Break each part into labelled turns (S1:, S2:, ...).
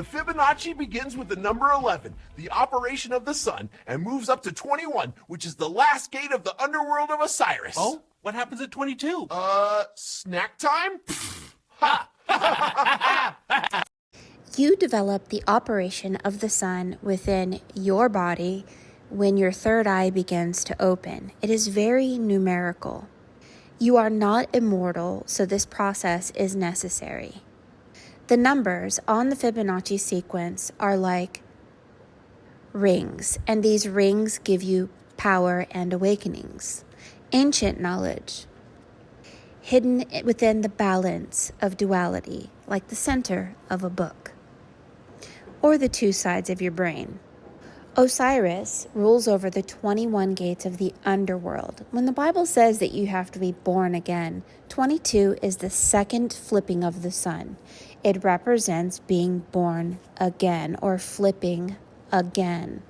S1: The Fibonacci begins with the number 11, the operation of the sun, and moves up to 21, which is the last gate of the underworld of Osiris.
S2: Oh, what happens at 22?
S1: Snack time? Ha!
S3: You develop the operation of the sun within your body when your third eye begins to open. It is very numerical. You are not immortal, so this process is necessary. The numbers on the Fibonacci sequence are like rings, and these rings give you power and awakenings, ancient knowledge, hidden within the balance of duality, like the center of a book, or the two sides of your brain. Osiris rules over the 21 gates of the underworld. When the Bible says that you have to be born again, 22 is the second flipping of the sun. It represents being born again or flipping again.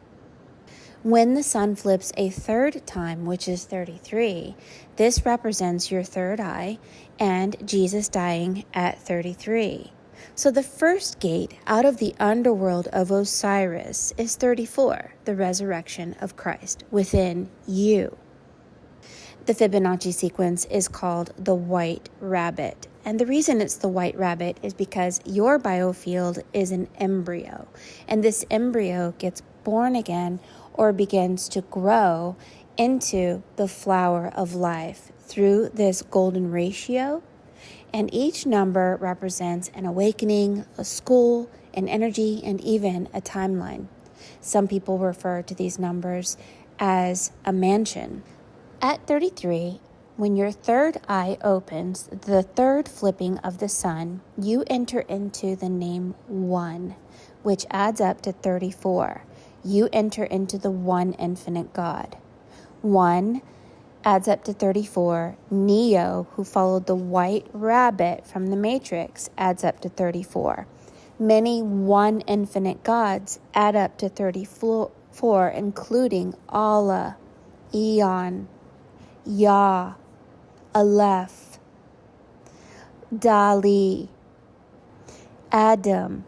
S3: When the sun flips a third time, which is 33, this represents your third eye and Jesus dying at 33. So the first gate out of the underworld of Osiris is 34, the resurrection of Christ within you. The Fibonacci sequence is called the white rabbit. And the reason it's the white rabbit is because your biofield is an embryo. And this embryo gets born again or begins to grow into the flower of life through this golden ratio. And each number represents an awakening, a school, an energy, and even a timeline. Some people refer to these numbers as a mansion. At 33, when your third eye opens, the third flipping of the sun, you enter into the name 1, which adds up to 34. You enter into the one infinite God. 1 adds up to 34. Neo, who followed the white rabbit from the Matrix, adds up to 34. Many one infinite gods add up to 34, including Allah, Eon, Yah, Aleph, Dali, Adam,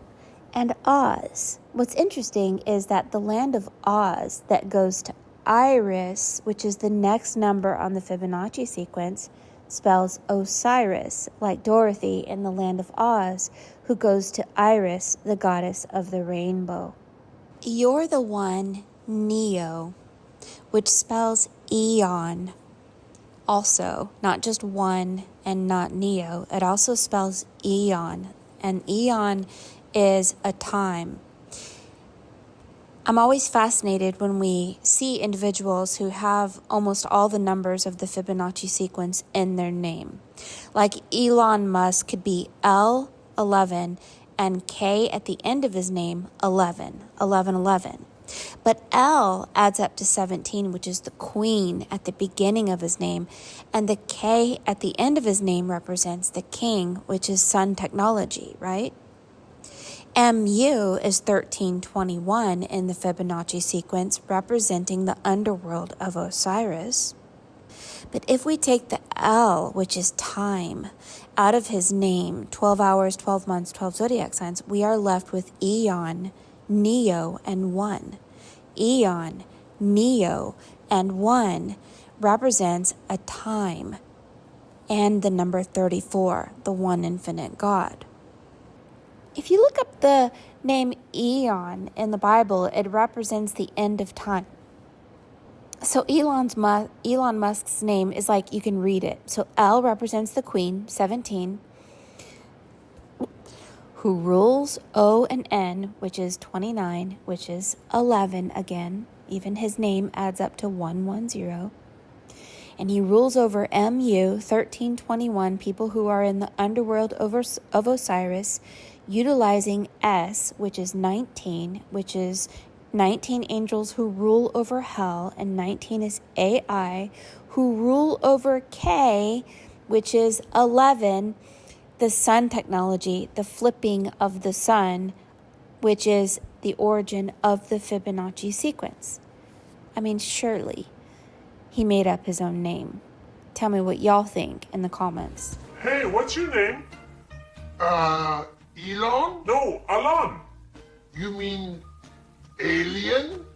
S3: and Oz. What's interesting is that the land of Oz that goes to Iris, which is the next number on the Fibonacci sequence, spells Osiris, like Dorothy in the land of Oz, who goes to Iris, the goddess of the rainbow. You're the one, Neo, which spells Eon. Also, not just one and not Neo, it also spells Eon, and Eon is a time. I'm always fascinated when we see individuals who have almost all the numbers of the Fibonacci sequence in their name. Like Elon Musk could be L11 and K at the end of his name, 11. But L adds up to 17, which is the queen at the beginning of his name. And the K at the end of his name represents the king, which is sun technology, right? MU is 1321 in the Fibonacci sequence, representing the underworld of Osiris. But if we take the L, which is time, out of his name, 12 hours, 12 months, 12 zodiac signs, we are left with Eon, Neo, and 1. Eon, Neo, and 1 represents a time and the number 34, the one infinite God. If you look up the name Eon in the Bible, it represents the end of time. So Elon Musk's name is like, you can read it. So L represents the queen, 17, who rules O and N, which is 29, which is 11 again. Even his name adds up to 110. And he rules over MU, 1321, people who are in the underworld of Osiris, utilizing S, which is 19, which is 19 angels who rule over hell, and 19 is AI, who rule over K, which is 11, the sun technology, the flipping of the sun, which is the origin of the Fibonacci sequence. I mean, surely he made up his own name. Tell me what y'all think in the comments.
S4: Hey, what's your name?
S1: Elon?
S4: No, Elon.
S1: You mean alien?